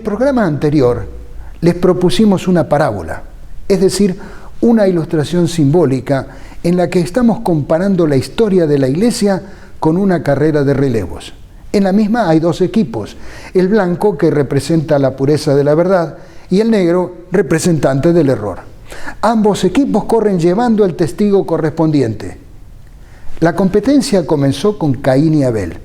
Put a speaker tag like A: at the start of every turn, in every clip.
A: programa anterior les propusimos una parábola, es decir, una ilustración simbólica en la que estamos comparando la historia de la Iglesia con una carrera de relevos. En la misma hay dos equipos, el blanco que representa la pureza de la verdad y el negro representante del error. Ambos equipos corren llevando el testigo correspondiente. La competencia comenzó con Caín y Abel.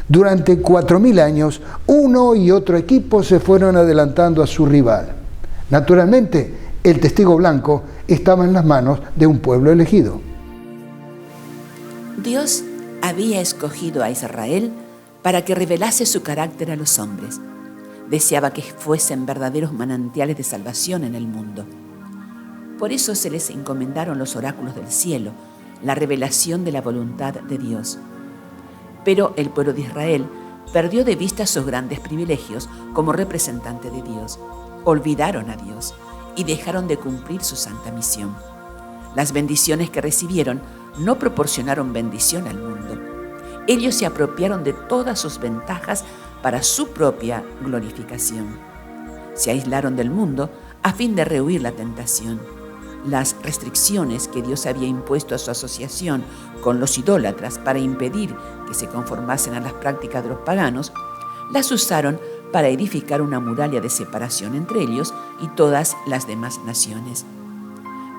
A: Durante 4000 años, uno y otro equipo se fueron adelantando a su rival. Naturalmente, el testigo blanco estaba en las manos de un pueblo elegido.
B: Dios había escogido a Israel para que revelase su carácter a los hombres. Deseaba que fuesen verdaderos manantiales de salvación en el mundo. Por eso se les encomendaron los oráculos del cielo, la revelación de la voluntad de Dios. Pero el pueblo de Israel perdió de vista sus grandes privilegios como representante de Dios. Olvidaron a Dios y dejaron de cumplir su santa misión. Las bendiciones que recibieron no proporcionaron bendición al mundo. Ellos se apropiaron de todas sus ventajas para su propia glorificación. Se aislaron del mundo a fin de rehuir la tentación. Las restricciones que Dios había impuesto a su asociación con los idólatras para impedir que se conformasen a las prácticas de los paganos, las usaron para edificar una muralla de separación entre ellos y todas las demás naciones.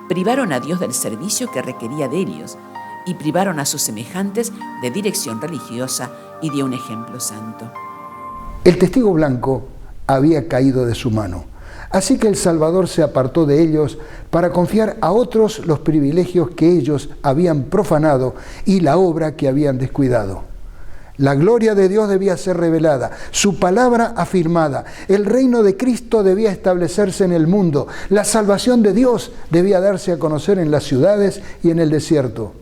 B: Privaron a Dios del servicio que requería de ellos y privaron a sus semejantes de dirección religiosa y de un ejemplo santo.
A: El testigo blanco había caído de su mano, así que el Salvador se apartó de ellos para confiar a otros los privilegios que ellos habían profanado y la obra que habían descuidado. La gloria de Dios debía ser revelada, su palabra afirmada, el reino de Cristo debía establecerse en el mundo, la salvación de Dios debía darse a conocer en las ciudades y en el desierto.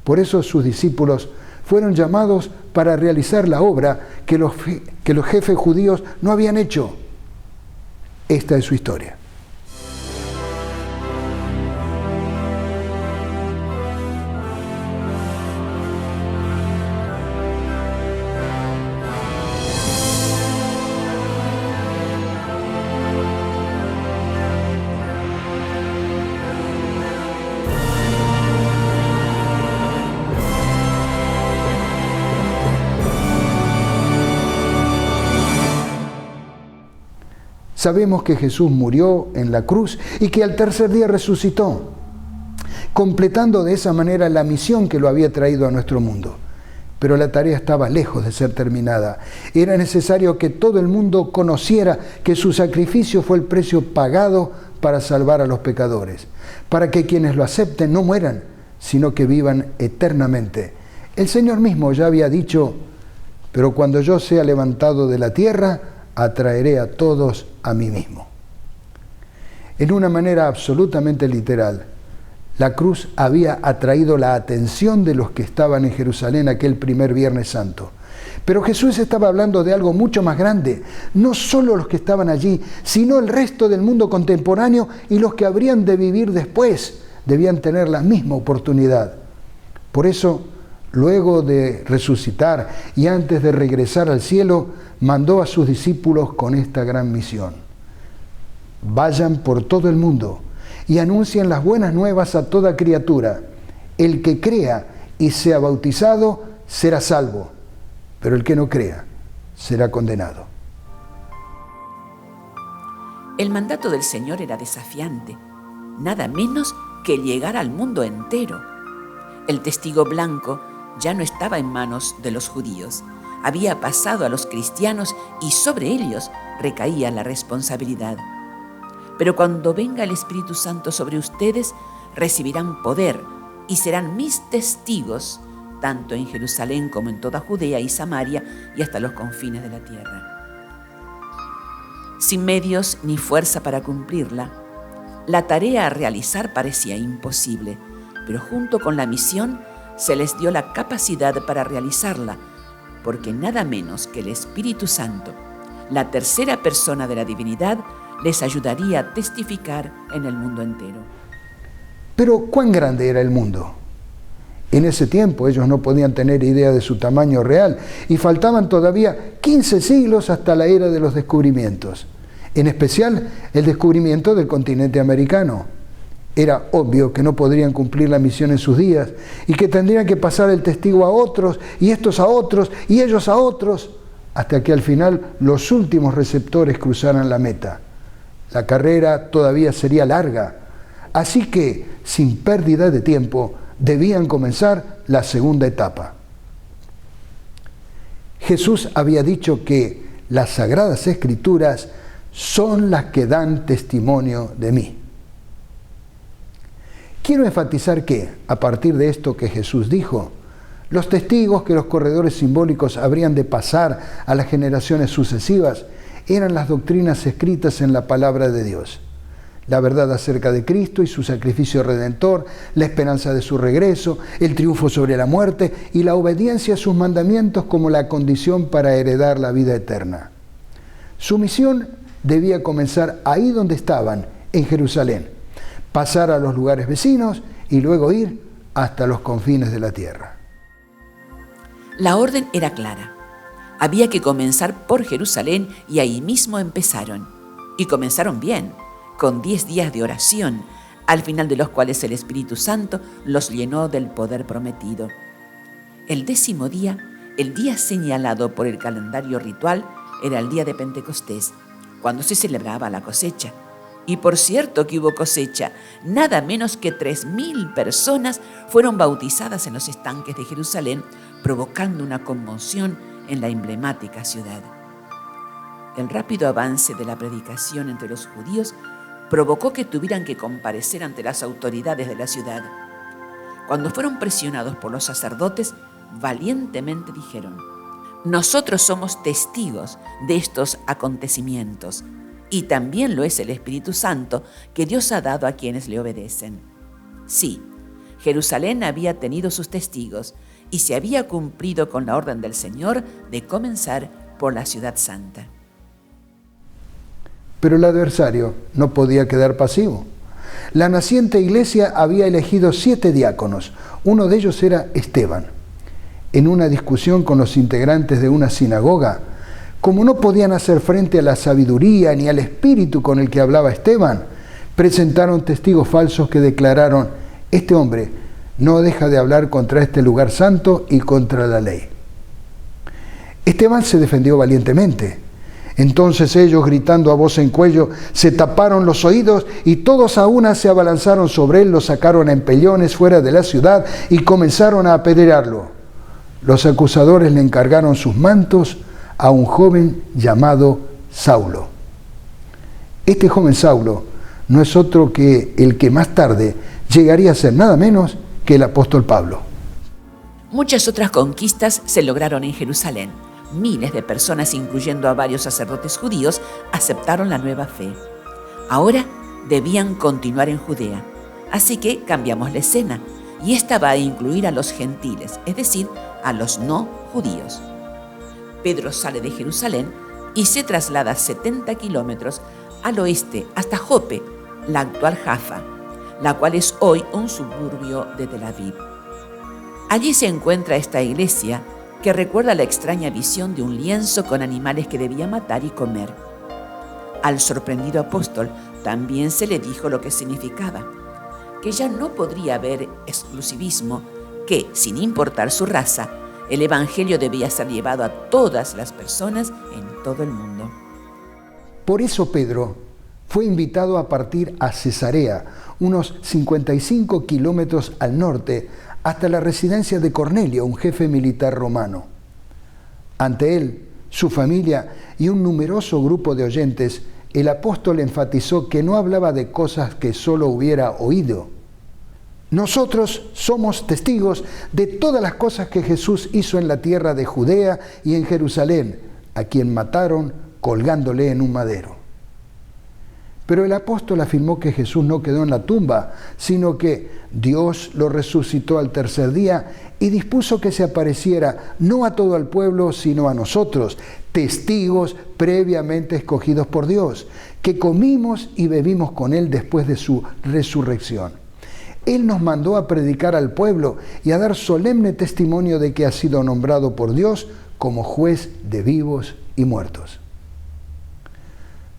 A: Por eso sus discípulos fueron llamados para realizar la obra que los jefes judíos no habían hecho. Esta es su historia. Sabemos que Jesús murió en la cruz y que al tercer día resucitó, completando de esa manera la misión que lo había traído a nuestro mundo. Pero la tarea estaba lejos de ser terminada. Era necesario que todo el mundo conociera que su sacrificio fue el precio pagado para salvar a los pecadores, para que quienes lo acepten no mueran, sino que vivan eternamente. El Señor mismo ya había dicho: pero cuando yo sea levantado de la tierra, atraeré a todos a mí mismo. En una manera absolutamente literal, la cruz había atraído la atención de los que estaban en Jerusalén aquel primer Viernes Santo. Pero Jesús estaba hablando de algo mucho más grande. No solo los que estaban allí, sino el resto del mundo contemporáneo y los que habrían de vivir después debían tener la misma oportunidad. Por eso, luego de resucitar y antes de regresar al cielo, mandó a sus discípulos con esta gran misión: vayan por todo el mundo y anuncien las buenas nuevas a toda criatura. El que crea y sea bautizado será salvo, pero el que no crea será condenado.
B: El mandato del Señor era desafiante, nada menos que llegar al mundo entero. El testigo blanco ya no estaba en manos de los judíos, había pasado a los cristianos y sobre ellos recaía la responsabilidad. Pero cuando venga el Espíritu Santo sobre ustedes, recibirán poder y serán mis testigos, tanto en Jerusalén como en toda Judea y Samaria y hasta los confines de la tierra. Sin medios ni fuerza para cumplirla, la tarea a realizar parecía imposible, pero junto con la misión se les dio la capacidad para realizarla, porque nada menos que el Espíritu Santo, la tercera persona de la divinidad, les ayudaría a testificar en el mundo entero.
A: Pero ¿cuán grande era el mundo? En ese tiempo ellos no podían tener idea de su tamaño real y faltaban todavía 15 siglos hasta la era de los descubrimientos. en especial el descubrimiento del continente americano. Era obvio que no podrían cumplir la misión en sus días y que tendrían que pasar el testigo a otros, y estos a otros, y ellos a otros, hasta que al final los últimos receptores cruzaran la meta. La carrera todavía sería larga, así que, sin pérdida de tiempo, debían comenzar la segunda etapa. Jesús había dicho que las Sagradas Escrituras son las que dan testimonio de mí. Quiero enfatizar que, a partir de esto que Jesús dijo, los testigos que los corredores simbólicos habrían de pasar a las generaciones sucesivas eran las doctrinas escritas en la palabra de Dios. La verdad acerca de Cristo y su sacrificio redentor, la esperanza de su regreso, el triunfo sobre la muerte y la obediencia a sus mandamientos como la condición para heredar la vida eterna. Su misión debía comenzar ahí donde estaban, en Jerusalén, pasar a los lugares vecinos y luego ir hasta los confines de la tierra.
B: La orden era clara. Había que comenzar por Jerusalén y ahí mismo empezaron. Y comenzaron bien, con 10 días de oración, al final de los cuales el Espíritu Santo los llenó del poder prometido. El 10º día, el día señalado por el calendario ritual, era el día de Pentecostés, cuando se celebraba la cosecha. Y por cierto que hubo cosecha, nada menos que 3.000 personas fueron bautizadas en los estanques de Jerusalén, provocando una conmoción en la emblemática ciudad. El rápido avance de la predicación entre los judíos provocó que tuvieran que comparecer ante las autoridades de la ciudad. Cuando fueron presionados por los sacerdotes, valientemente dijeron: nosotros somos testigos de estos acontecimientos, y también lo es el Espíritu Santo que Dios ha dado a quienes le obedecen. Sí, Jerusalén había tenido sus testigos y se había cumplido con la orden del Señor de comenzar por la ciudad santa.
A: Pero el adversario no podía quedar pasivo. La naciente iglesia había elegido 7 diáconos. Uno de ellos era Esteban. En una discusión con los integrantes de una sinagoga, como no podían hacer frente a la sabiduría ni al espíritu con el que hablaba Esteban, presentaron testigos falsos que declararon: este hombre no deja de hablar contra este lugar santo y contra la ley. Esteban se defendió valientemente. Entonces ellos, gritando a voz en cuello, se taparon los oídos y todos a una se abalanzaron sobre él, lo sacaron a empellones fuera de la ciudad y comenzaron a apedrearlo. Los acusadores le encargaron sus mantos a un joven llamado Saulo. Este joven Saulo no es otro que el que más tarde llegaría a ser nada menos que el apóstol Pablo.
B: Muchas otras conquistas se lograron en Jerusalén. Miles de personas, incluyendo a varios sacerdotes judíos, aceptaron la nueva fe. Ahora debían continuar en Judea. Así que cambiamos la escena, y esta va a incluir a los gentiles, es decir, a los no judíos. Pedro sale de Jerusalén y se traslada 70 kilómetros al oeste hasta Jope, la actual Jaffa, la cual es hoy un suburbio de Tel Aviv. Allí se encuentra esta iglesia que recuerda la extraña visión de un lienzo con animales que debía matar y comer. Al sorprendido apóstol también se le dijo lo que significaba, que ya no podría haber exclusivismo, que, sin importar su raza, el evangelio debía ser llevado a todas las personas en todo el mundo.
A: Por eso Pedro fue invitado a partir a Cesarea, unos 55 kilómetros al norte, hasta la residencia de Cornelio, un jefe militar romano. Ante él, su familia y un numeroso grupo de oyentes, el apóstol enfatizó que no hablaba de cosas que solo hubiera oído. Nosotros somos testigos de todas las cosas que Jesús hizo en la tierra de Judea y en Jerusalén, a quien mataron colgándole en un madero. Pero el apóstol afirmó que Jesús no quedó en la tumba, sino que Dios lo resucitó al tercer día y dispuso que se apareciera no a todo el pueblo, sino a nosotros, testigos previamente escogidos por Dios, que comimos y bebimos con Él después de su resurrección. Él nos mandó a predicar al pueblo y a dar solemne testimonio de que ha sido nombrado por Dios como juez de vivos y muertos.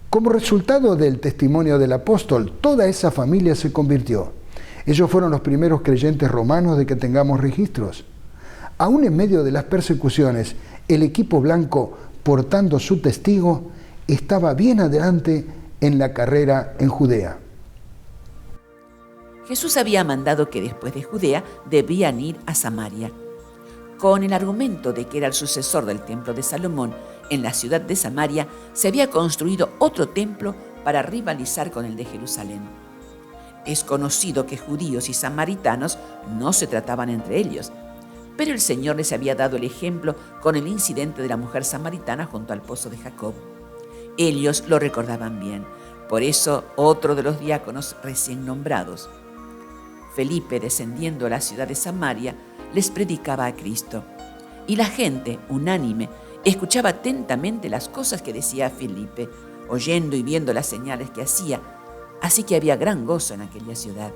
A: Como resultado del testimonio del apóstol, toda esa familia se convirtió. Ellos fueron los primeros creyentes romanos de que tengamos registros. Aún en medio de las persecuciones, el equipo blanco, portando su testigo, estaba bien adelante en la carrera en Judea.
B: Jesús había mandado que después de Judea debían ir a Samaria. Con el argumento de que era el sucesor del templo de Salomón, en la ciudad de Samaria se había construido otro templo para rivalizar con el de Jerusalén. Es conocido que judíos y samaritanos no se trataban entre ellos, pero el Señor les había dado el ejemplo con el incidente de la mujer samaritana junto al pozo de Jacob. Ellos lo recordaban bien, por eso otro de los diáconos recién nombrados, Felipe, descendiendo a la ciudad de Samaria, les predicaba a Cristo. Y la gente, unánime, escuchaba atentamente las cosas que decía Felipe, oyendo y viendo las señales que hacía, así que había gran gozo en aquella ciudad.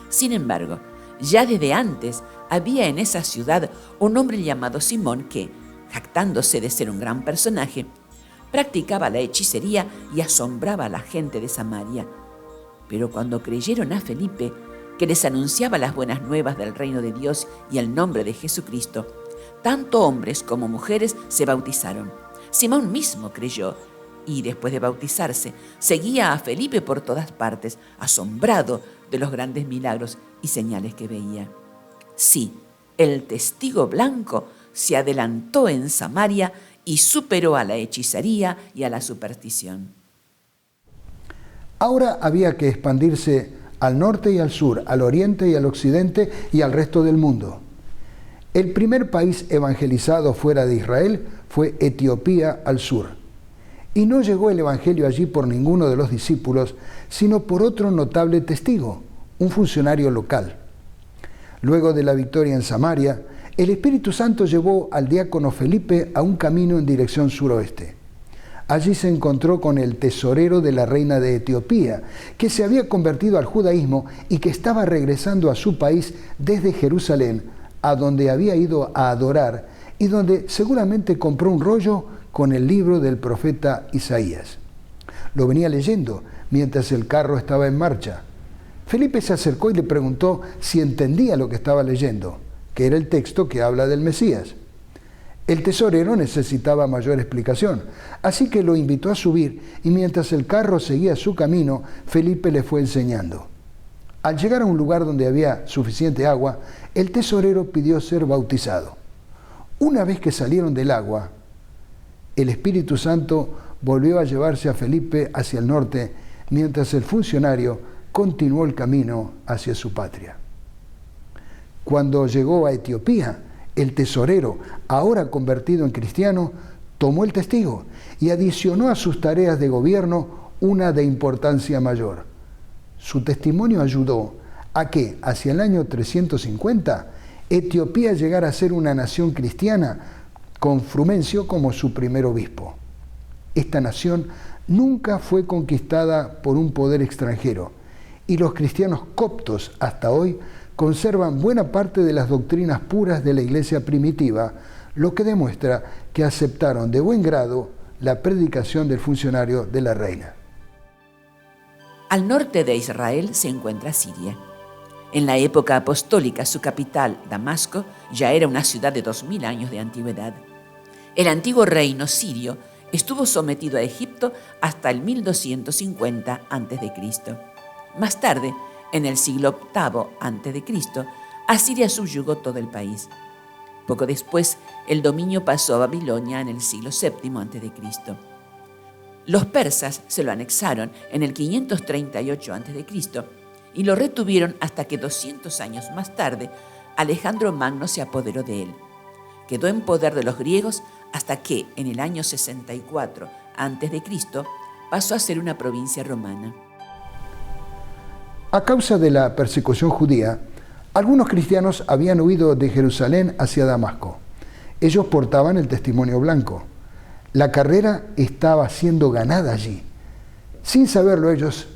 B: Sin embargo, ya desde antes había en esa ciudad un hombre llamado Simón que, jactándose de ser un gran personaje, practicaba la hechicería y asombraba a la gente de Samaria. Pero cuando creyeron a Felipe, que les anunciaba las buenas nuevas del reino de Dios y el nombre de Jesucristo, tanto hombres como mujeres se bautizaron. Simón mismo creyó y, después de bautizarse, seguía a Felipe por todas partes, asombrado de los grandes milagros y señales que veía. Sí, el testigo blanco se adelantó en Samaria y superó a la hechicería y a la superstición.
A: Ahora había que expandirse al norte y al sur, al oriente y al occidente y al resto del mundo. El primer país evangelizado fuera de Israel fue Etiopía al sur. Y no llegó el evangelio allí por ninguno de los discípulos, sino por otro notable testigo, un funcionario local. Luego de la victoria en Samaria, el Espíritu Santo llevó al diácono Felipe a un camino en dirección suroeste. Allí se encontró con el tesorero de la reina de Etiopía, que se había convertido al judaísmo y que estaba regresando a su país desde Jerusalén, a donde había ido a adorar y donde seguramente compró un rollo con el libro del profeta Isaías. Lo venía leyendo mientras el carro estaba en marcha. Felipe se acercó y le preguntó si entendía lo que estaba leyendo, que era el texto que habla del Mesías. El tesorero necesitaba mayor explicación, así que lo invitó a subir y mientras el carro seguía su camino, Felipe le fue enseñando. Al llegar a un lugar donde había suficiente agua, el tesorero pidió ser bautizado. Una vez que salieron del agua, el Espíritu Santo volvió a llevarse a Felipe hacia el norte, mientras el funcionario continuó el camino hacia su patria. Cuando llegó a Etiopía, el tesorero, ahora convertido en cristiano, tomó el testigo y adicionó a sus tareas de gobierno una de importancia mayor. Su testimonio ayudó a que, hacia el año 350, Etiopía llegara a ser una nación cristiana, con Frumencio como su primer obispo. Esta nación nunca fue conquistada por un poder extranjero, y los cristianos coptos hasta hoy conservan buena parte de las doctrinas puras de la iglesia primitiva, lo que demuestra que aceptaron de buen grado la predicación del funcionario de la reina.
B: Al norte de Israel se encuentra Siria. En la época apostólica, su capital, Damasco, ya era una ciudad de 2000 años de antigüedad. El antiguo reino sirio estuvo sometido a Egipto hasta el 1250 a.C. Más tarde, en el siglo VIII a.C., Asiria subyugó todo el país. Poco después, el dominio pasó a Babilonia en el siglo VII a.C. Los persas se lo anexaron en el 538 a.C. y lo retuvieron hasta que 200 años más tarde Alejandro Magno se apoderó de él. Quedó en poder de los griegos hasta que, en el año 64 a.C., pasó a ser una provincia romana.
A: A causa de la persecución judía, algunos cristianos habían huido de Jerusalén hacia Damasco. Ellos portaban el testimonio blanco. La carrera estaba siendo ganada allí. Sin saberlo ellos,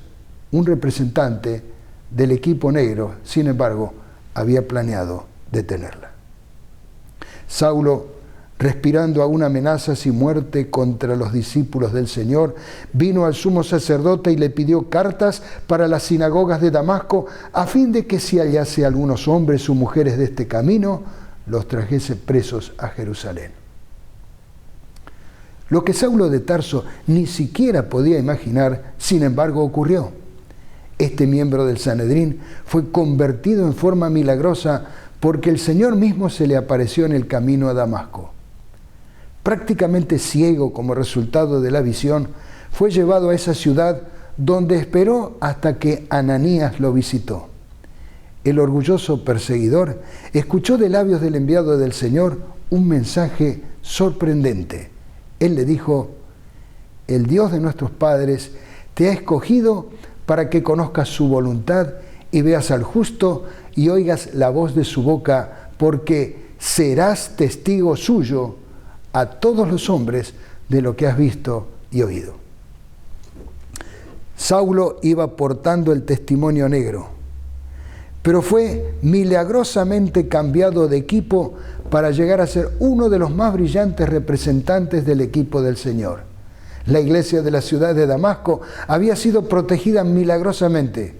A: un representante del equipo negro, sin embargo, había planeado detenerla. Saulo respirando aún amenazas y muerte contra los discípulos del Señor, vino al sumo sacerdote y le pidió cartas para las sinagogas de Damasco, a fin de que si hallase algunos hombres o mujeres de este camino, los trajese presos a Jerusalén. Lo que Saulo de Tarso ni siquiera podía imaginar, sin embargo, ocurrió. Este miembro del Sanedrín fue convertido en forma milagrosa porque el Señor mismo se le apareció en el camino a Damasco. Prácticamente ciego como resultado de la visión, fue llevado a esa ciudad donde esperó hasta que Ananías lo visitó. El orgulloso perseguidor escuchó de labios del enviado del Señor un mensaje sorprendente. Él le dijo: el Dios de nuestros padres te ha escogido para que conozcas su voluntad y veas al justo y oigas la voz de su boca, porque serás testigo suyo a todos los hombres de lo que has visto y oído. Saulo iba portando el testimonio negro, pero fue milagrosamente cambiado de equipo para llegar a ser uno de los más brillantes representantes del equipo del Señor. La iglesia de la ciudad de Damasco había sido protegida milagrosamente.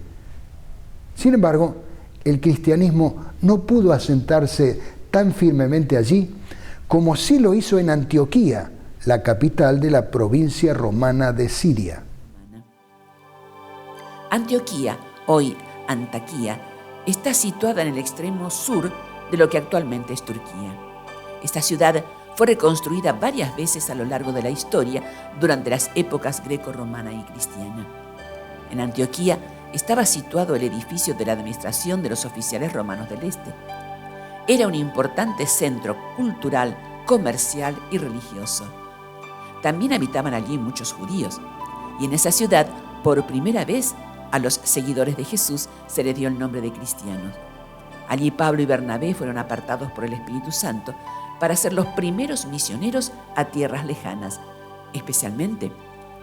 A: Sin embargo, el cristianismo no pudo asentarse tan firmemente allí como sí lo hizo en Antioquía, la capital de la provincia romana de Siria.
B: Antioquía, hoy Antaquía, está situada en el extremo sur de lo que actualmente es Turquía. Esta ciudad fue reconstruida varias veces a lo largo de la historia durante las épocas greco-romana y cristiana. En Antioquía estaba situado el edificio de la administración de los oficiales romanos del Este. Era un importante centro cultural, comercial y religioso. También habitaban allí muchos judíos, y en esa ciudad, por primera vez, a los seguidores de Jesús se les dio el nombre de cristianos. Allí Pablo y Bernabé fueron apartados por el Espíritu Santo para ser los primeros misioneros a tierras lejanas, especialmente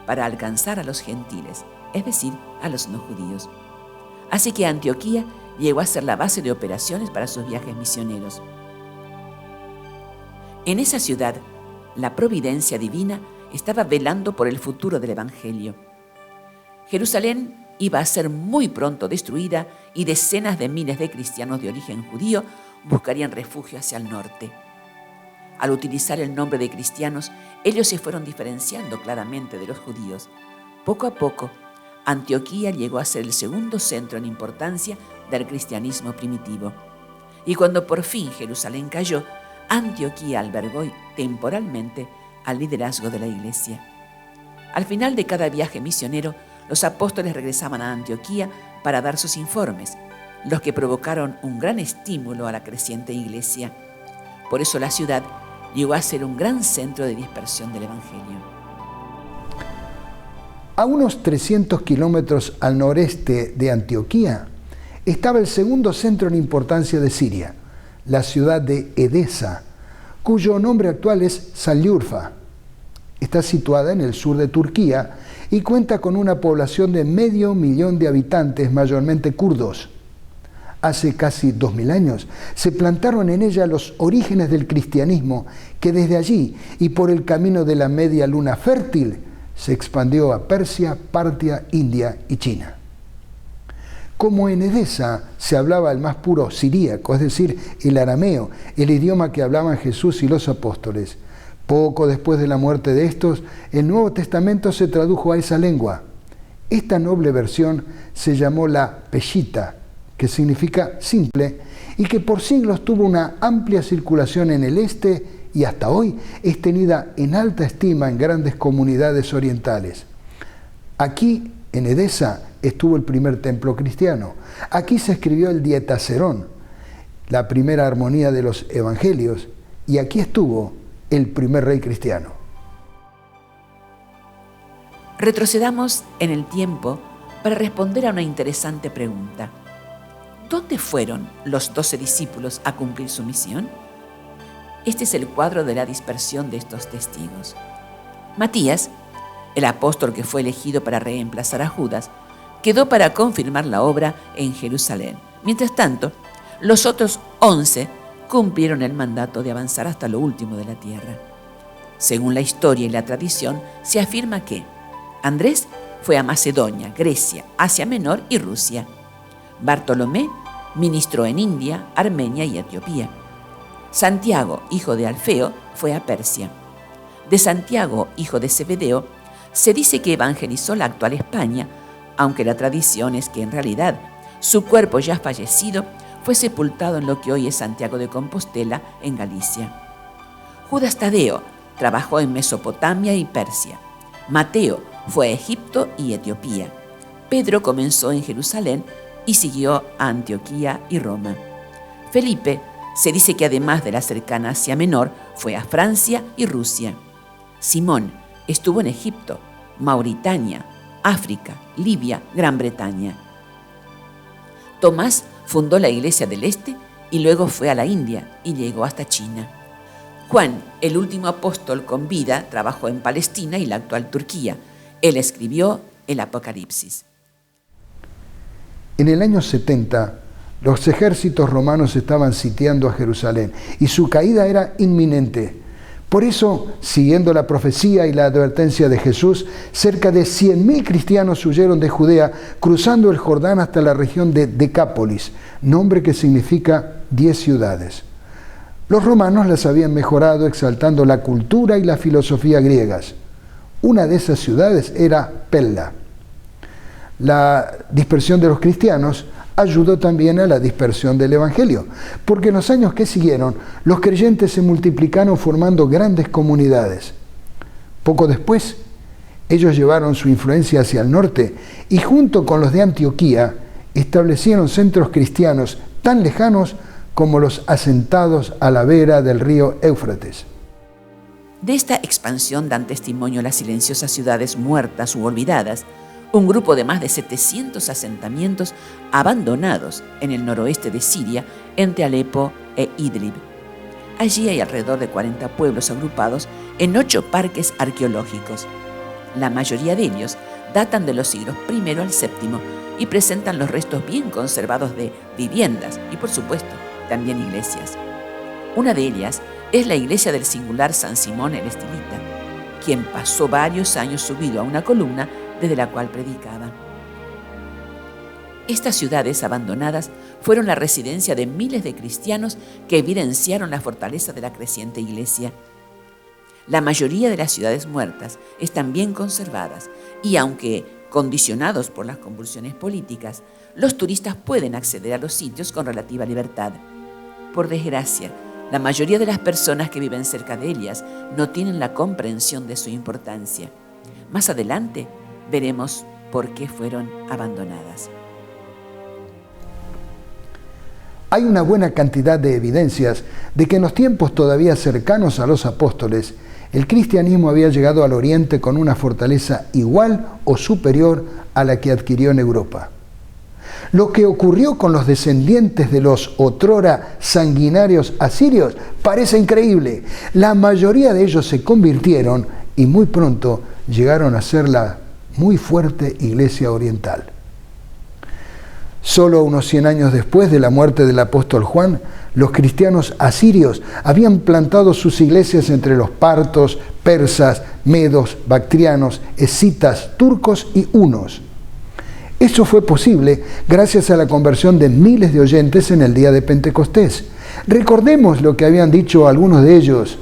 B: para alcanzar a los gentiles, es decir, a los no judíos. Así que Antioquía llegó a ser la base de operaciones para sus viajes misioneros. En esa ciudad, la providencia divina estaba velando por el futuro del Evangelio. Jerusalén iba a ser muy pronto destruida y decenas de miles de cristianos de origen judío buscarían refugio hacia el norte. Al utilizar el nombre de cristianos, ellos se fueron diferenciando claramente de los judíos. Poco a poco, Antioquía llegó a ser el segundo centro en importancia del cristianismo primitivo. Y cuando por fin Jerusalén cayó, Antioquía albergó temporalmente al liderazgo de la iglesia. Al final de cada viaje misionero, los apóstoles regresaban a Antioquía para dar sus informes, los que provocaron un gran estímulo a la creciente iglesia. Por eso la ciudad llegó a ser un gran centro de dispersión del Evangelio.
A: A unos 300 kilómetros al noreste de Antioquía estaba el segundo centro en importancia de Siria, la ciudad de Edesa, cuyo nombre actual es Sanliurfa. Está situada en el sur de Turquía y cuenta con una población de 500.000 de habitantes, mayormente kurdos. Hace casi 2000 años se plantaron en ella los orígenes del cristianismo, que desde allí y por el camino de la media luna fértil se expandió a Persia, Partia, India y China. Como en Edesa se hablaba el más puro siríaco, es decir, el arameo, el idioma que hablaban Jesús y los apóstoles, poco después de la muerte de estos, el Nuevo Testamento se tradujo a esa lengua. Esta noble versión se llamó la Peshita, que significa simple, y que por siglos tuvo una amplia circulación en el este y hasta hoy es tenida en alta estima en grandes comunidades orientales. Aquí, en Edesa, estuvo el primer templo cristiano. Aquí se escribió el Dietaserón, la primera armonía de los evangelios, y aquí estuvo el primer rey cristiano.
B: Retrocedamos en el tiempo para responder a una interesante pregunta. ¿Dónde fueron los 12 discípulos a cumplir su misión? Este es el cuadro de la dispersión de estos testigos. Matías, el apóstol que fue elegido para reemplazar a Judas, quedó para confirmar la obra en Jerusalén. Mientras tanto, los otros 11 cumplieron el mandato de avanzar hasta lo último de la tierra. Según la historia y la tradición, se afirma que Andrés fue a Macedonia, Grecia, Asia Menor y Rusia. Bartolomé ministró en India, Armenia y Etiopía. Santiago, hijo de Alfeo, fue a Persia. De Santiago, hijo de Zebedeo, se dice que evangelizó la actual España, aunque la tradición es que en realidad su cuerpo ya fallecido fue sepultado en lo que hoy es Santiago de Compostela, en Galicia. Judas Tadeo trabajó en Mesopotamia y Persia. Mateo fue a Egipto y Etiopía. Pedro comenzó en Jerusalén y siguió a Antioquía y Roma. Felipe se dice que además de la cercana Asia Menor, fue a Francia y Rusia. Simón estuvo en Egipto, Mauritania, África, Libia, Gran Bretaña. Tomás fundó la Iglesia del Este y luego fue a la India y llegó hasta China. Juan, el último apóstol con vida, trabajó en Palestina y la actual Turquía. Él escribió el Apocalipsis.
A: En el año 70, los ejércitos romanos estaban sitiando a Jerusalén y su caída era inminente. Por eso, siguiendo la profecía y la advertencia de Jesús, cerca de 100.000 cristianos huyeron de Judea, cruzando el Jordán hasta la región de Decápolis, nombre que significa 10 ciudades. Los romanos las habían mejorado exaltando la cultura y la filosofía griegas. Una de esas ciudades era Pella. La dispersión de los cristianos ayudó también a la dispersión del Evangelio, porque en los años que siguieron, los creyentes se multiplicaron formando grandes comunidades. Poco después, ellos llevaron su influencia hacia el norte y junto con los de Antioquía, establecieron centros cristianos tan lejanos como los asentados a la vera del río Éufrates.
B: De esta expansión dan testimonio las silenciosas ciudades muertas u olvidadas, un grupo de más de 700 asentamientos abandonados en el noroeste de Siria, entre Alepo e Idlib. Allí hay alrededor de 40 pueblos agrupados en 8 parques arqueológicos. La mayoría de ellos datan de los siglos I al VII y presentan los restos bien conservados de viviendas y, por supuesto, también iglesias. Una de ellas es la iglesia del singular San Simón el Estilita, quien pasó varios años subido a una columna desde la cual predicaba. Estas ciudades abandonadas fueron la residencia de miles de cristianos que evidenciaron la fortaleza de la creciente iglesia. La mayoría de las ciudades muertas están bien conservadas y, aunque condicionados por las convulsiones políticas, los turistas pueden acceder a los sitios con relativa libertad. Por desgracia, la mayoría de las personas que viven cerca de ellas no tienen la comprensión de su importancia. Más adelante veremos por qué fueron abandonadas.
A: Hay una buena cantidad de evidencias de que en los tiempos todavía cercanos a los apóstoles, el cristianismo había llegado al Oriente con una fortaleza igual o superior a la que adquirió en Europa. Lo que ocurrió con los descendientes de los otrora sanguinarios asirios parece increíble. La mayoría de ellos se convirtieron y muy pronto llegaron a ser la muy fuerte Iglesia Oriental. Solo unos 100 años después de la muerte del apóstol Juan, los cristianos asirios habían plantado sus iglesias entre los partos, persas, medos, bactrianos, escitas, turcos y hunos. Eso fue posible gracias a la conversión de miles de oyentes en el día de Pentecostés. Recordemos lo que habían dicho algunos de ellos: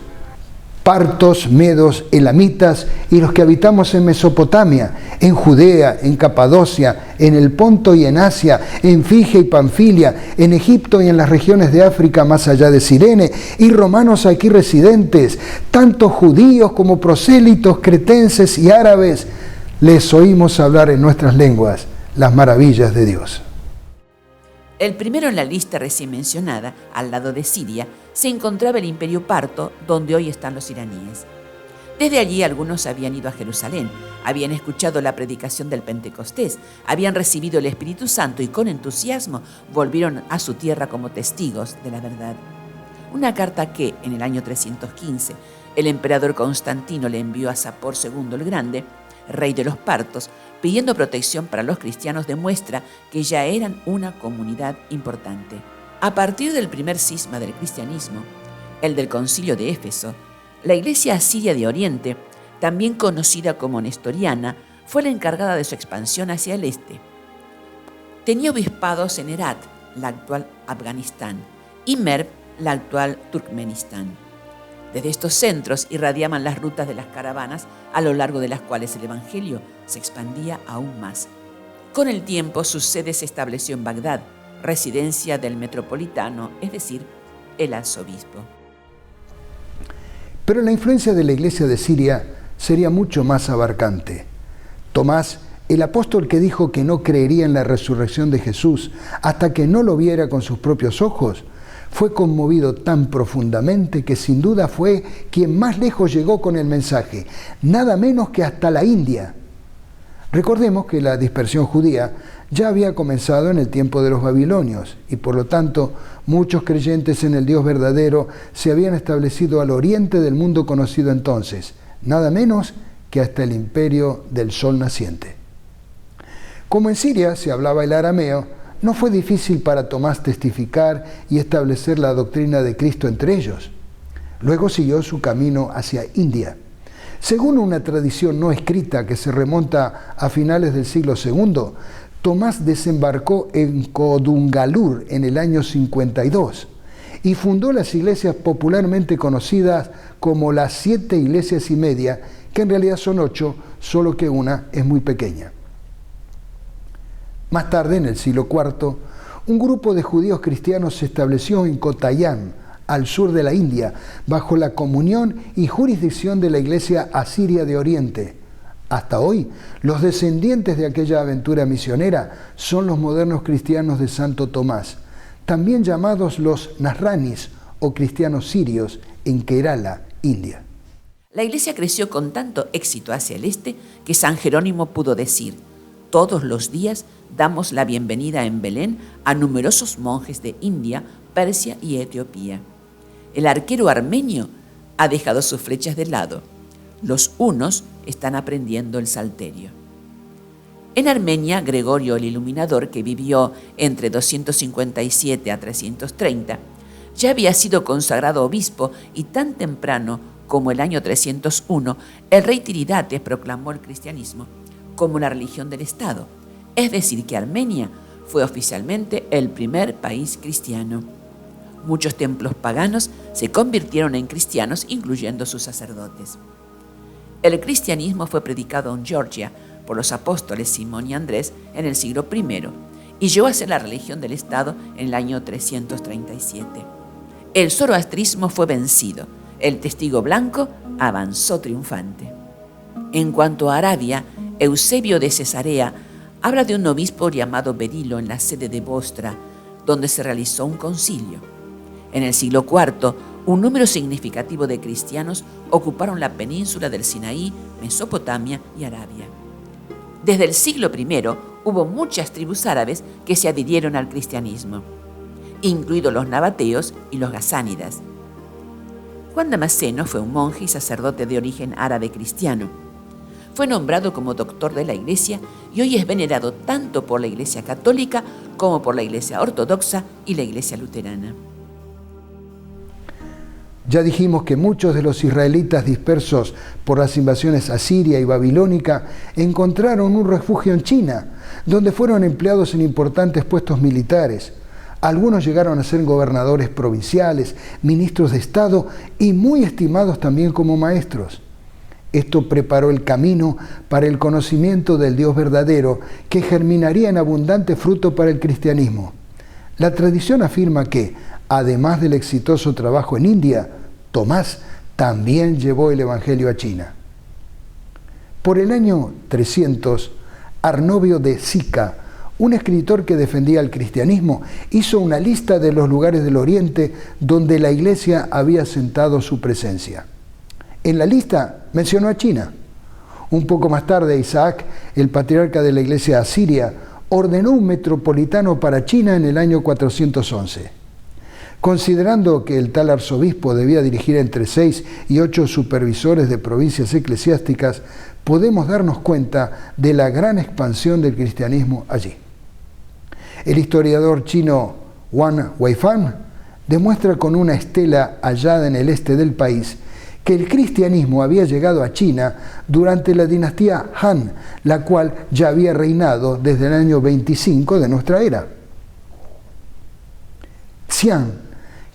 A: partos, medos, elamitas y los que habitamos en Mesopotamia, en Judea, en Capadocia, en el Ponto y en Asia, en Frigia y Panfilia, en Egipto y en las regiones de África más allá de Cirene, y romanos aquí residentes, tanto judíos como prosélitos, cretenses y árabes, les oímos hablar en nuestras lenguas las maravillas de Dios.
B: El primero en la lista recién mencionada, al lado de Siria, se encontraba el Imperio Parto, donde hoy están los iraníes. Desde allí algunos habían ido a Jerusalén, habían escuchado la predicación del Pentecostés, habían recibido el Espíritu Santo y con entusiasmo volvieron a su tierra como testigos de la verdad. Una carta que, en el año 315, el emperador Constantino le envió a Sapor II el Grande, rey de los partos, pidiendo protección para los cristianos, demuestra que ya eran una comunidad importante. A partir del primer cisma del cristianismo, el del Concilio de Éfeso, la Iglesia asiria de Oriente, también conocida como nestoriana, fue la encargada de su expansión hacia el este. Tenía obispados en Herat, la actual Afganistán, y Merv, la actual Turkmenistán. Desde estos centros irradiaban las rutas de las caravanas a lo largo de las cuales el Evangelio se expandía aún más. Con el tiempo, su sede se estableció en Bagdad, residencia del metropolitano, es decir, el arzobispo.
A: Pero la influencia de la Iglesia de Siria sería mucho más abarcante. Tomás, el apóstol que dijo que no creería en la resurrección de Jesús hasta que no lo viera con sus propios ojos, fue conmovido tan profundamente que sin duda fue quien más lejos llegó con el mensaje, nada menos que hasta la India. Recordemos que la dispersión judía ya había comenzado en el tiempo de los babilonios y por lo tanto muchos creyentes en el Dios verdadero se habían establecido al oriente del mundo conocido entonces, nada menos que hasta el imperio del sol naciente. Como en Siria se hablaba el arameo, no fue difícil para Tomás testificar y establecer la doctrina de Cristo entre ellos. Luego siguió su camino hacia India. Según una tradición no escrita que se remonta a finales del siglo II, Tomás desembarcó en Kodungalur en el año 52 y fundó las iglesias popularmente conocidas como las 7 iglesias y media, que en realidad son 8, solo que una es muy pequeña. Más tarde, en el siglo IV, un grupo de judíos cristianos se estableció en Kottayam, al sur de la India, bajo la comunión y jurisdicción de la Iglesia Asiria de Oriente. Hasta hoy, los descendientes de aquella aventura misionera son los modernos cristianos de Santo Tomás, también llamados los Nasranis o cristianos sirios, en Kerala, India.
B: La Iglesia creció con tanto éxito hacia el este que San Jerónimo pudo decir: todos los días damos la bienvenida en Belén a numerosos monjes de India, Persia y Etiopía. El arquero armenio ha dejado sus flechas de lado. Los hunos están aprendiendo el salterio. En Armenia, Gregorio el Iluminador, que vivió entre 257 a 330, ya había sido consagrado obispo y tan temprano como el año 301, el rey Tiridates proclamó el cristianismo como la religión del Estado, es decir, que Armenia fue oficialmente el primer país cristiano. Muchos templos paganos se convirtieron en cristianos, incluyendo sus sacerdotes. El cristianismo fue predicado en Georgia por los apóstoles Simón y Andrés en el siglo I y llegó a ser la religión del Estado en el año 337. El zoroastrismo fue vencido. El testigo blanco avanzó triunfante. En cuanto a Arabia, Eusebio de Cesarea habla de un obispo llamado Berilo en la sede de Bostra, donde se realizó un concilio. En el siglo IV, un número significativo de cristianos ocuparon la península del Sinaí, Mesopotamia y Arabia. Desde el siglo I hubo muchas tribus árabes que se adhirieron al cristianismo, incluidos los nabateos y los gasánidas. Juan Damasceno fue un monje y sacerdote de origen árabe cristiano. Fue nombrado como doctor de la Iglesia y hoy es venerado tanto por la Iglesia católica como por la Iglesia ortodoxa y la Iglesia luterana.
A: Ya dijimos que muchos de los israelitas dispersos por las invasiones asiria y babilónica encontraron un refugio en China, donde fueron empleados en importantes puestos militares. Algunos llegaron a ser gobernadores provinciales, ministros de Estado y muy estimados también como maestros. Esto preparó el camino para el conocimiento del Dios verdadero, que germinaría en abundante fruto para el cristianismo. La tradición afirma que, además del exitoso trabajo en India, Tomás también llevó el Evangelio a China. Por el año 300, Arnovio de Sica, un escritor que defendía el cristianismo, hizo una lista de los lugares del Oriente donde la Iglesia había asentado su presencia. En la lista mencionó a China. Un poco más tarde, Isaac, el patriarca de la Iglesia asiria, ordenó un metropolitano para China en el año 411. Considerando que el tal arzobispo debía dirigir entre 6 y 8 supervisores de provincias eclesiásticas, podemos darnos cuenta de la gran expansión del cristianismo allí. El historiador chino Wang Weifan, demuestra con una estela hallada en el este del país que el cristianismo había llegado a China durante la dinastía Han, la cual ya había reinado desde el año 25 de nuestra era. Xi'an,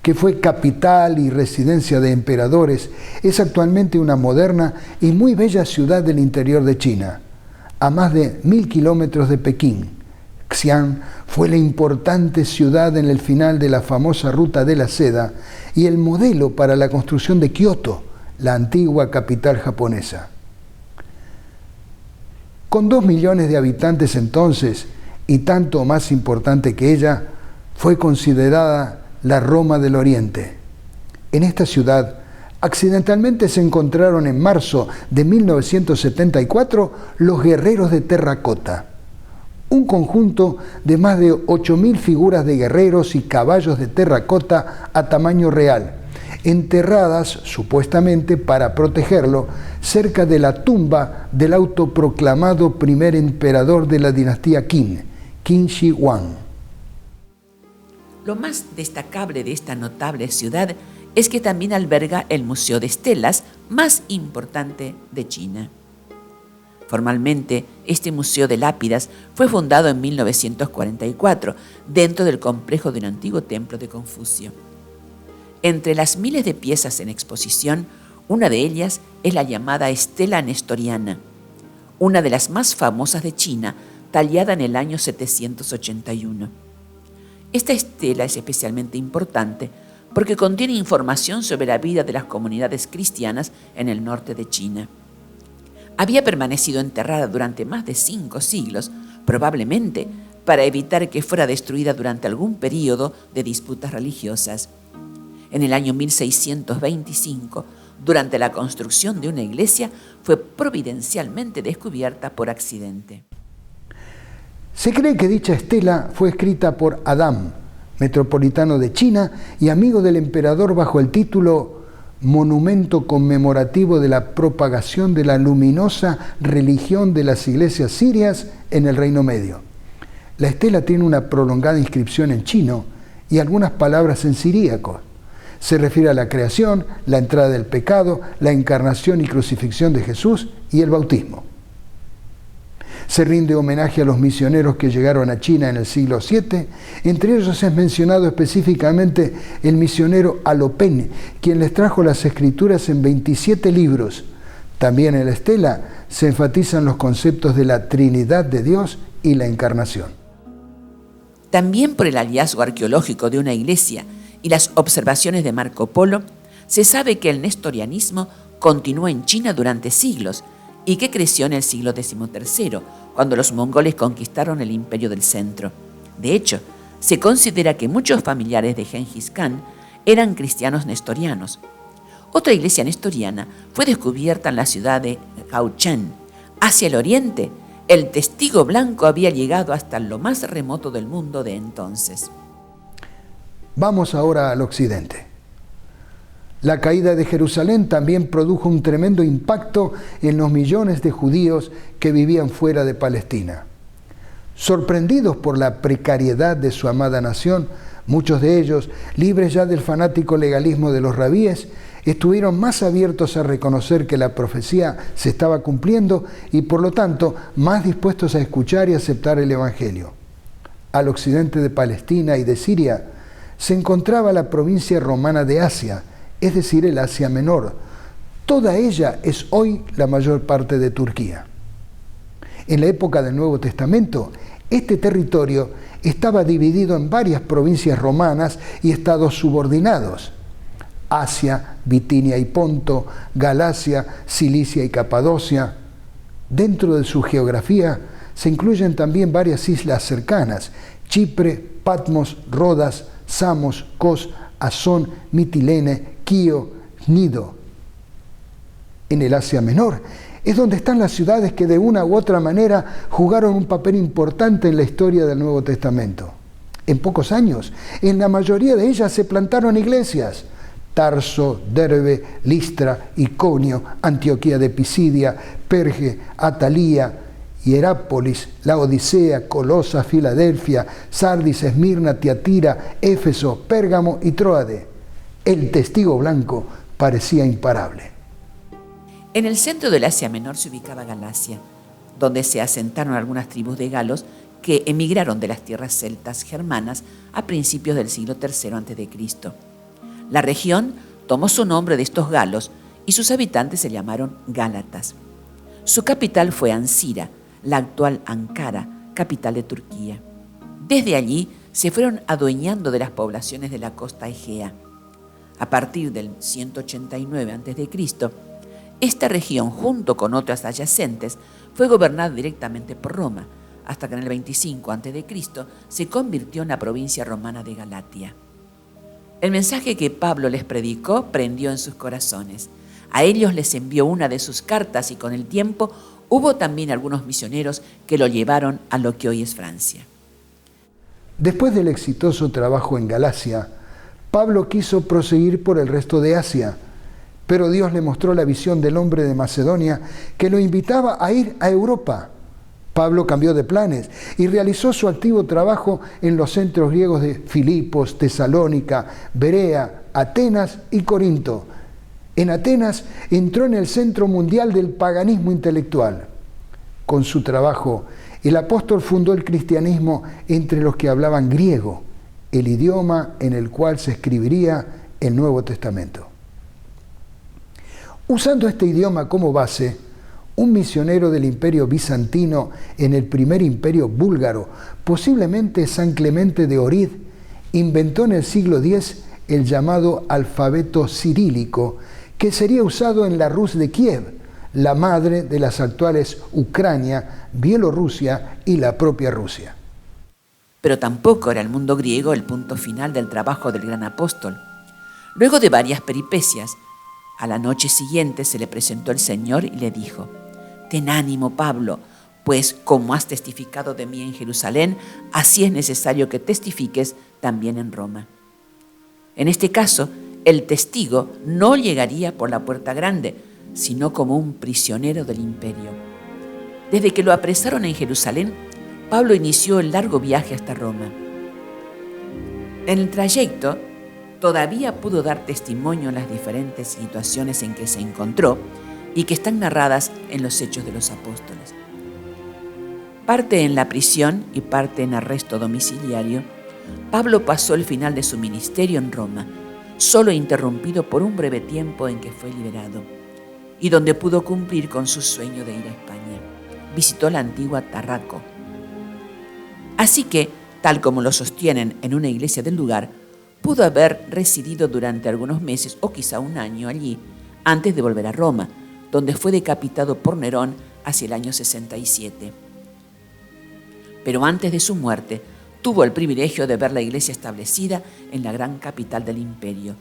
A: que fue capital y residencia de emperadores, es actualmente una moderna y muy bella ciudad del interior de China, a más de 1000 kilómetros de Pekín. Xi'an fue la importante ciudad en el final de la famosa Ruta de la Seda y el modelo para la construcción de Kioto, la antigua capital japonesa. Con 2 millones de habitantes entonces, y tanto más importante que ella, fue considerada la Roma del Oriente. En esta ciudad, accidentalmente se encontraron en marzo de 1974 los guerreros de terracota, un conjunto de más de 8.000 figuras de guerreros y caballos de terracota a tamaño real, enterradas supuestamente para protegerlo cerca de la tumba del autoproclamado primer emperador de la dinastía Qin, Qin Shi Huang.
B: Lo más destacable de esta notable ciudad es que también alberga el Museo de Estelas más importante de China. Formalmente, este Museo de Lápidas fue fundado en 1944 dentro del complejo de un antiguo templo de Confucio. Entre las miles de piezas en exposición, una de ellas es la llamada Estela Nestoriana, una de las más famosas de China, tallada en el año 781. Esta estela es especialmente importante porque contiene información sobre la vida de las comunidades cristianas en el norte de China. Había permanecido enterrada durante más de 5 siglos, probablemente para evitar que fuera destruida durante algún período de disputas religiosas. En el año 1625, durante la construcción de una iglesia, fue providencialmente descubierta por accidente.
A: Se cree que dicha estela fue escrita por Adam, metropolitano de China y amigo del emperador, bajo el título Monumento conmemorativo de la propagación de la luminosa religión de las iglesias sirias en el Reino Medio. La estela tiene una prolongada inscripción en chino y algunas palabras en siríaco. Se refiere a la creación, la entrada del pecado, la encarnación y crucifixión de Jesús y el bautismo. Se rinde homenaje a los misioneros que llegaron a China en el siglo VII. Entre ellos es mencionado específicamente el misionero Alopen, quien les trajo las escrituras en 27 libros. También en la estela se enfatizan los conceptos de la Trinidad de Dios y la encarnación.
B: También por el hallazgo arqueológico de una iglesia y las observaciones de Marco Polo, se sabe que el nestorianismo continuó en China durante siglos y que creció en el siglo XIII, cuando los mongoles conquistaron el imperio del centro. De hecho, se considera que muchos familiares de Gengis Khan eran cristianos nestorianos. Otra iglesia nestoriana fue descubierta en la ciudad de Gaocheng. Hacia el oriente, el testigo blanco había llegado hasta lo más remoto del mundo de entonces.
A: Vamos ahora al occidente. La caída de Jerusalén también produjo un tremendo impacto en los millones de judíos que vivían fuera de Palestina. Sorprendidos por la precariedad de su amada nación, muchos de ellos, libres ya del fanático legalismo de los rabíes, estuvieron más abiertos a reconocer que la profecía se estaba cumpliendo y por lo tanto más dispuestos a escuchar y aceptar el Evangelio. Al occidente de Palestina y de Siria se encontraba la provincia romana de Asia, es decir, el Asia Menor. Toda ella es hoy la mayor parte de Turquía. En la época del Nuevo Testamento, este territorio estaba dividido en varias provincias romanas y estados subordinados: Asia, Bitinia y Ponto, Galacia, Cilicia y Capadocia. Dentro de su geografía se incluyen también varias islas cercanas: Chipre, Patmos, Rodas, Samos, Kos, Asón, Mitilene, Quío, Gnido. En el Asia Menor es donde están las ciudades que de una u otra manera jugaron un papel importante en la historia del Nuevo Testamento. En pocos años, en la mayoría de ellas se plantaron iglesias: Tarso, Derbe, Listra, Iconio, Antioquía de Pisidia, Perge, Atalía Hierápolis, Laodicea, Colosa, Filadelfia, Sardis, Esmirna, Tiatira, Éfeso, Pérgamo y Tróade. El testigo blanco parecía imparable.
B: En el centro del Asia Menor se ubicaba Galacia, donde se asentaron algunas tribus de galos que emigraron de las tierras celtas germanas a principios del siglo III a.C. La región tomó su nombre de estos galos y sus habitantes se llamaron gálatas. Su capital fue Ancira, la actual Ankara, capital de Turquía. Desde allí se fueron adueñando de las poblaciones de la costa Egea. A partir del 189 a.C., esta región, junto con otras adyacentes, fue gobernada directamente por Roma, hasta que en el 25 a.C. se convirtió en la provincia romana de Galatia. El mensaje que Pablo les predicó prendió en sus corazones. A ellos les envió una de sus cartas y con el tiempo hubo también algunos misioneros que lo llevaron a lo que hoy es Francia.
A: Después del exitoso trabajo en Galacia, Pablo quiso proseguir por el resto de Asia, pero Dios le mostró la visión del hombre de Macedonia que lo invitaba a ir a Europa. Pablo cambió de planes y realizó su activo trabajo en los centros griegos de Filipos, Tesalónica, Berea, Atenas y Corinto. En Atenas entró en el centro mundial del paganismo intelectual. Con su trabajo, el apóstol fundó el cristianismo entre los que hablaban griego, el idioma en el cual se escribiría el Nuevo Testamento. Usando este idioma como base, un misionero del imperio bizantino en el primer imperio búlgaro, posiblemente San Clemente de Ohrid, inventó en el siglo X el llamado alfabeto cirílico, que sería usado en la Rus de Kiev, la madre de las actuales Ucrania, Bielorrusia y la propia Rusia.
B: Pero tampoco era el mundo griego el punto final del trabajo del gran apóstol. Luego de varias peripecias, a la noche siguiente se le presentó el Señor y le dijo: «Ten ánimo, Pablo, pues como has testificado de mí en Jerusalén, así es necesario que testifiques también en Roma». En este caso, el testigo no llegaría por la puerta grande, sino como un prisionero del imperio. Desde que lo apresaron en Jerusalén, Pablo inició el largo viaje hasta Roma. En el trayecto, todavía pudo dar testimonio en las diferentes situaciones en que se encontró y que están narradas en los Hechos de los Apóstoles. Parte en la prisión y parte en arresto domiciliario, Pablo pasó el final de su ministerio en Roma, solo interrumpido por un breve tiempo en que fue liberado, y donde pudo cumplir con su sueño de ir a España. Visitó la antigua Tarraco. Así que, tal como lo sostienen en una iglesia del lugar, pudo haber residido durante algunos meses o quizá un año allí, antes de volver a Roma, donde fue decapitado por Nerón hacia el año 67. Pero antes de su muerte, tuvo el privilegio de ver la iglesia establecida en la gran capital del imperio.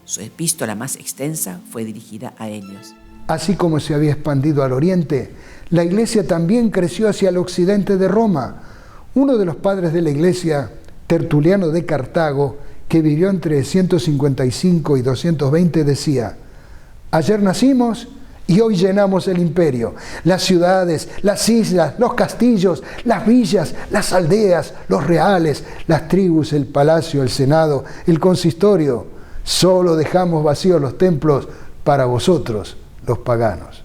B: Su epístola más extensa fue dirigida a ellos.
A: Así como se había expandido al oriente, la iglesia también creció hacia el occidente de Roma. Uno de los padres de la iglesia, Tertuliano de Cartago, que vivió entre 155 y 220, decía: «Ayer nacimos y hoy llenamos el imperio. Las ciudades, las islas, los castillos, las villas, las aldeas, los reales, las tribus, el palacio, el senado, el consistorio. Solo dejamos vacíos los templos para vosotros, los paganos».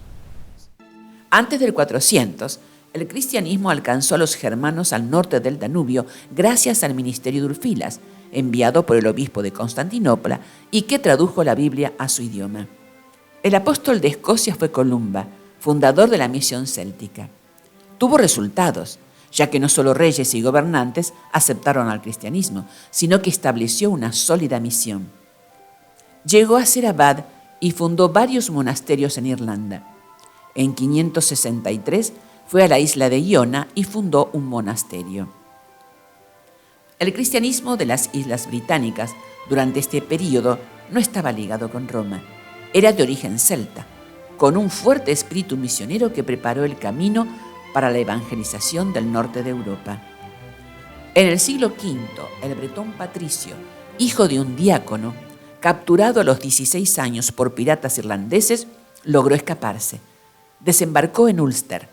B: Antes del 400, el cristianismo alcanzó a los germanos al norte del Danubio gracias al ministerio de Urfilas, enviado por el obispo de Constantinopla y que tradujo la Biblia a su idioma. El apóstol de Escocia fue Columba, fundador de la misión céltica. Tuvo resultados, ya que no solo reyes y gobernantes aceptaron al cristianismo, sino que estableció una sólida misión. Llegó a ser abad y fundó varios monasterios en Irlanda. En 563 fue a la isla de Iona y fundó un monasterio. El cristianismo de las Islas Británicas durante este período no estaba ligado con Roma. Era de origen celta, con un fuerte espíritu misionero que preparó el camino para la evangelización del norte de Europa. En el siglo V, el bretón Patricio, hijo de un diácono, capturado a los 16 años por piratas irlandeses, logró escaparse. Desembarcó en Ulster,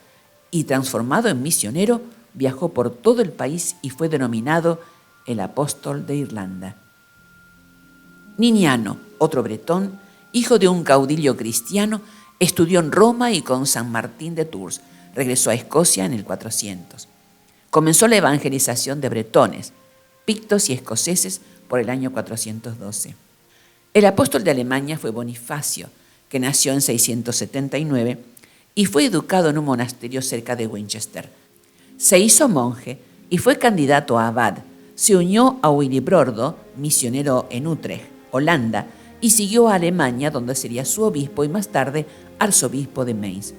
B: y transformado en misionero, viajó por todo el país y fue denominado el apóstol de Irlanda. Niniano, otro bretón, hijo de un caudillo cristiano, estudió en Roma y con San Martín de Tours. Regresó a Escocia en el 400. Comenzó la evangelización de bretones, pictos y escoceses por el año 412. El apóstol de Alemania fue Bonifacio, que nació en 679 y fue educado en un monasterio cerca de Winchester. Se hizo monje y fue candidato a abad. Se unió a Willibrordo, misionero en Utrecht, Holanda, y siguió a Alemania, donde sería su obispo y más tarde arzobispo de Mainz.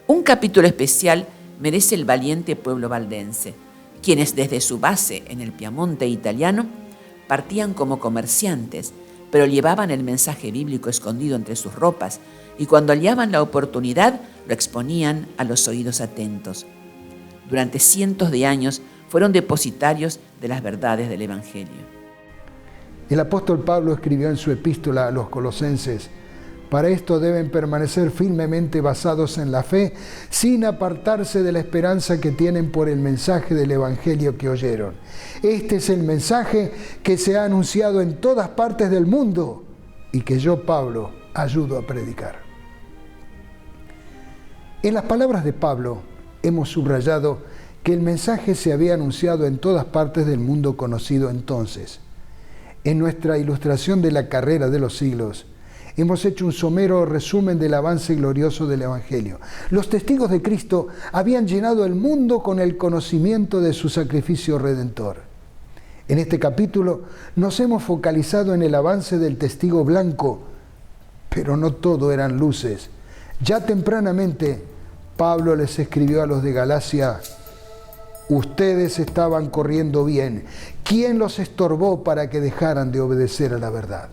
B: Un capítulo especial merece el valiente pueblo valdense, quienes desde su base en el Piamonte italiano partían como comerciantes, pero llevaban el mensaje bíblico escondido entre sus ropas y cuando hallaban la oportunidad lo exponían a los oídos atentos. Durante cientos de años fueron depositarios de las verdades del Evangelio.
A: El apóstol Pablo escribió en su epístola a los Colosenses: para esto deben permanecer firmemente basados en la fe, sin apartarse de la esperanza que tienen por el mensaje del Evangelio que oyeron. Este es el mensaje que se ha anunciado en todas partes del mundo y que yo, Pablo, ayudo a predicar. En las palabras de Pablo hemos subrayado que el mensaje se había anunciado en todas partes del mundo conocido entonces. En nuestra ilustración de la carrera de los siglos, hemos hecho un somero resumen del avance glorioso del Evangelio. Los testigos de Cristo habían llenado el mundo con el conocimiento de su sacrificio redentor. En este capítulo nos hemos focalizado en el avance del testigo blanco, pero no todo eran luces. Ya tempranamente, Pablo les escribió a los de Galacia: ustedes estaban corriendo bien. ¿Quién los estorbó para que dejaran de obedecer a la verdad?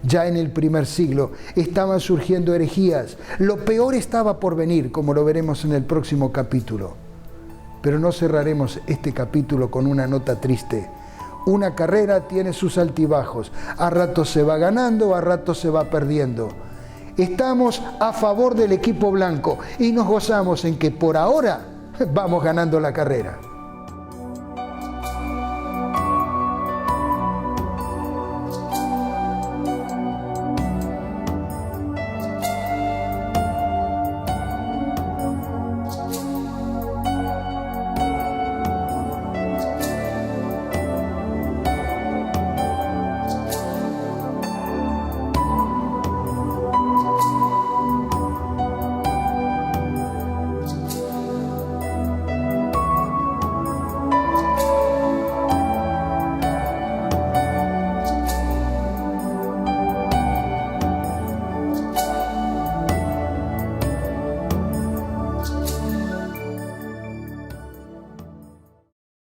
A: Ya en el primer siglo estaban surgiendo herejías. Lo peor estaba por venir, como lo veremos en el próximo capítulo. Pero no cerraremos este capítulo con una nota triste. Una carrera tiene sus altibajos. A ratos se va ganando, a ratos se va perdiendo. Estamos a favor del equipo blanco y nos gozamos en que por ahora vamos ganando la carrera.